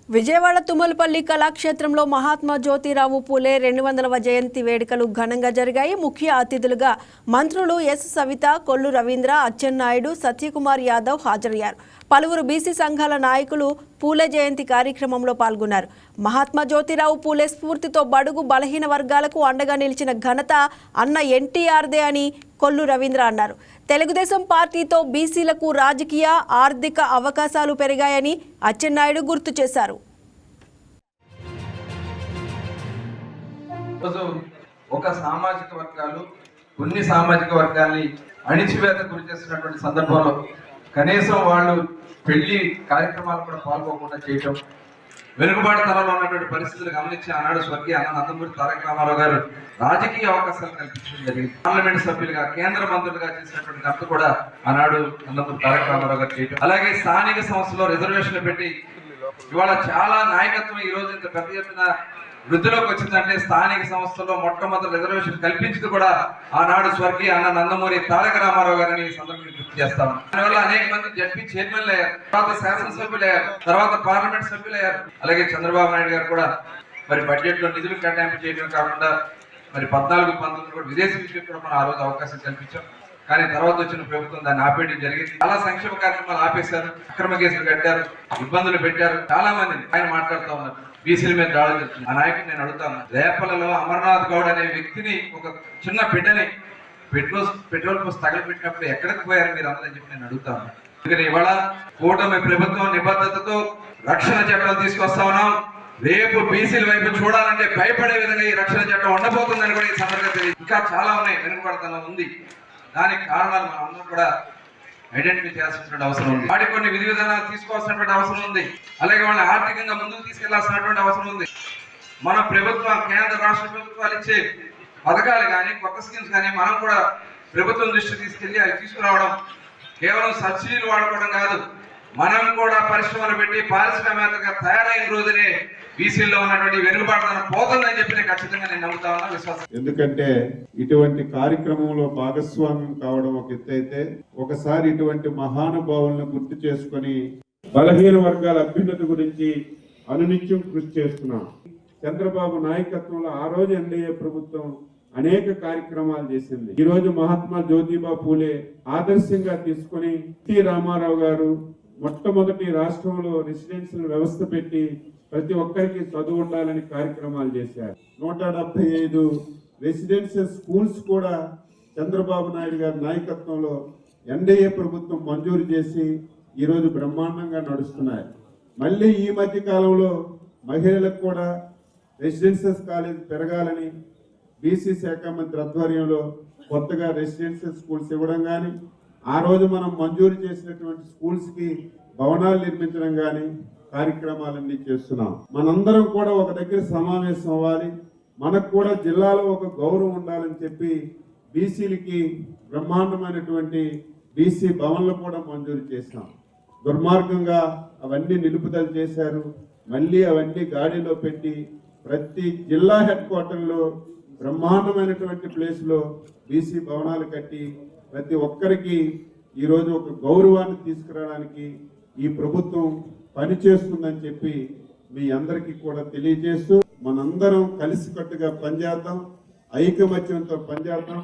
విజయవాడ తుమ్మలపల్లి కళాక్షేత్రంలో మహాత్మా జ్యోతిరావు పూలే 200వ జయంతి వేడుకలు ఘనంగా జరిగాయి. ముఖ్య అతిథులుగా మంత్రులు ఎస్ సవిత, కొల్లు రవీంద్ర, అచ్చెన్నాయుడు, సత్యకుమార్ యాదవ్ హాజరయ్యారు. పలువురు బీసీ సంఘాల నాయకులు పూలే జయంతి కార్యక్రమంలో పాల్గొన్నారు. మహాత్మా జ్యోతిరావు పూలే స్ఫూర్తితో బడుగు బలహీన వర్గాలకు అండగా నిలిచిన ఘనత అన్న ఎన్టీఆర్దే అని కొల్లు రవీంద్ర అన్నారు. తెలుగుదేశం పార్టీతో బీసీలకు రాజకీయ, ఆర్థిక అవకాశాలు పెరిగాయని అచ్చెన్నాయుడు గుర్తు చేశారు. ఒక సామాజిక వర్గాలు కొన్ని సామాజిక వర్గాల్ని అణిచివేత గురి చేస్తున్నటువంటి సందర్భంలో కనీసం వాళ్ళు పెళ్లి కార్యక్రమాలు కూడా పాల్గొకుండా చేయటం, వెనుకబాటుతనంలో ఉన్నటువంటి పరిస్థితులు గమనించి ఆనాడు స్వర్గీయ అన్న నందమూరి తారక రామారావు గారు రాజకీయ అవకాశాలు కల్పించడం జరిగింది. పార్లమెంట్ సభ్యులుగా, కేంద్ర మంత్రులుగా చేసినటువంటి ఘనత కూడా ఆనాడు నందమూరి తారక రామారావు గారు చేయటం. అలాగే స్థానిక సంస్థలో రిజర్వేషన్లు పెట్టి ఇవాళ చాలా నాయకత్వం ఈ రోజు ఇంత పెద్ద ఎత్తున వృద్ధిలోకి వచ్చిందంటే స్థానిక సంస్థల్లో మొట్టమొదటి రిజర్వేషన్ కల్పించింది కూడా ఆనాడు స్వర్గీయ అన్న నందమూరి తారక రామారావు గారిని సందర్భంగా గుర్తు చేస్తాను. దానివల్ల అనేక మంది జడ్పీ చైర్మన్లు అయ్యారు, తర్వాత శాసనసభ్యులు అయ్యారు, తర్వాత పార్లమెంట్ సభ్యులు అయ్యారు. అలాగే చంద్రబాబు నాయుడు గారు కూడా మరి బడ్జెట్ లో నిధులు కేటాయింపు చేయడం కాకుండా మరి 14-19 కూడా విదేశీ విద్యకు కూడా మనం ఆ రోజు అవకాశం కల్పించాం. కానీ తర్వాత వచ్చిన ప్రభుత్వం దాన్ని ఆపేయడం జరిగింది. చాలా సంక్షేమ కార్యక్రమాలు ఆపేశారు, అక్రమ కేసులు కట్టారు, ఇబ్బందులు పెట్టారు. చాలా మంది ఆయన మాట్లాడుతూ ఉన్నారు బీసీల మీద దాడులు జరుగుతుంది. ఆ నాయకుడు నేను అడుగుతాను, రేపలలో అమర్నాథ్ గౌడ్ అనే వ్యక్తిని, ఒక చిన్న బిడ్డని పెట్రోల్ పోసి తగలబెట్టినప్పుడు ఎక్కడికి పోయారు మీరు అందరని చెప్పి నేను అడుగుతాను. ఎందుకంటే ఇవాళ కూటమి ప్రభుత్వం నిబద్ధతతో రక్షణ చట్టం తీసుకొస్తా ఉన్నాం. రేపు బీసీల వైపు చూడాలంటే భయపడే విధంగా ఈ రక్షణ చట్టం ఉండబోతుందని కూడా ఈ సందర్భంగా తెలియదు. ఇంకా చాలా ఉన్నాయి, వెనుకబడతనం ఉంది. దానికి కారణాలు మనం అందరం కూడా ఐడెంటిఫై చేయాల్సినటువంటి అవసరం ఉంది. వాటి కొన్ని విధి విధానాలు తీసుకోవాల్సినటువంటి అవసరం ఉంది. అలాగే వాళ్ళని ఆర్థికంగా ముందుకు తీసుకెళ్లాల్సినటువంటి అవసరం ఉంది. మన ప్రభుత్వం, కేంద్ర రాష్ట్ర ప్రభుత్వాలు ఇచ్చే పథకాలు కానీ, కొత్త స్కీమ్స్ కానీ మనం కూడా ప్రభుత్వం దృష్టి తీసుకెళ్లి అవి తీసుకురావడం, కేవలం సబ్సిడీలు వాడుకోవడం కాదు, మనం కూడా పరిశ్రమలు పెట్టి పారిశ్రామికంగా తయారైన రోజునే బీసీల్లో ఉన్నటువంటి వెనుకబాటుతనం పోతుందని చెప్పి నేను ఖచ్చితంగా నేను నమ్ముతా ఉన్నా, విశ్వాసం. ఎందుకంటే ఇటువంటి కార్యక్రమంలో భాగస్వామ్యం కావడం ఒక ఎత్తు అయితే, ఒకసారి ఇటువంటి మహానుభావులను గుర్తు చేసుకొని బలహీన వర్గాల అభ్యున్నతి గురించి అనునిత్యం కృషి చేస్తున్నాం. చంద్రబాబు నాయకత్వంలో ఆ రోజు ఎన్డీఏ ప్రభుత్వం అనేక కార్యక్రమాలు చేసింది. ఈ రోజు మహాత్మా జ్యోతిబా పూలే ఆదర్శంగా తీసుకొని ఎన్టీ రామారావు గారు మొట్టమొదటి రాష్ట్రంలో రెసిడెన్షియల్ వ్యవస్థ పెట్టి ప్రతి ఒక్కరికి చదువు ఉండాలని కార్యక్రమాలు చేశారు. 175 రెసిడెన్షియల్ స్కూల్స్ కూడా చంద్రబాబు నాయుడు గారి నాయకత్వంలో ఎన్డీఏ ప్రభుత్వం మంజూరు చేసి ఈరోజు బ్రహ్మాండంగా నడుస్తున్నాయి. మళ్ళీ ఈ మధ్య కాలంలో మహిళలకు కూడా రెసిడెన్షియల్ కాలేజ్ పెరగాలని బీసీ శాఖ మంత్రి ఆధ్వర్యంలో కొత్తగా రెసిడెన్షియల్ స్కూల్స్ ఇవ్వడం కానీ, ఆ రోజు మనం మంజూరు చేసినటువంటి స్కూల్స్ కి భవనాలు నిర్మించడం కానీ కార్యక్రమాలన్నీ చేస్తున్నాం. మనందరం కూడా ఒక దగ్గర సమావేశం అవ్వాలి, మనకు కూడా జిల్లాలో ఒక గౌరవం ఉండాలని చెప్పి బీసీలకి బ్రహ్మాండమైనటువంటి బీసీ భవన్లు కూడా మంజూరు చేశాం. దుర్మార్గంగా అవన్నీ నిలుపుదల చేశారు. మళ్ళీ అవన్నీ గాడిలో పెట్టి ప్రతి జిల్లా హెడ్ క్వార్టర్లో బ్రహ్మాండమైనటువంటి ప్లేస్లో బీసీ భవనాలు కట్టి ప్రతి ఒక్కరికి ఈరోజు ఒక గౌరవాన్ని తీసుకురావడానికి ఈ ప్రభుత్వం పనిచేస్తుందని చెప్పి మీ అందరికీ కూడా తెలియజేస్తూ మనందరం కలిసికట్టుగా పనిచేద్దాం, ఐకమత్యంతో పనిచేద్దాం.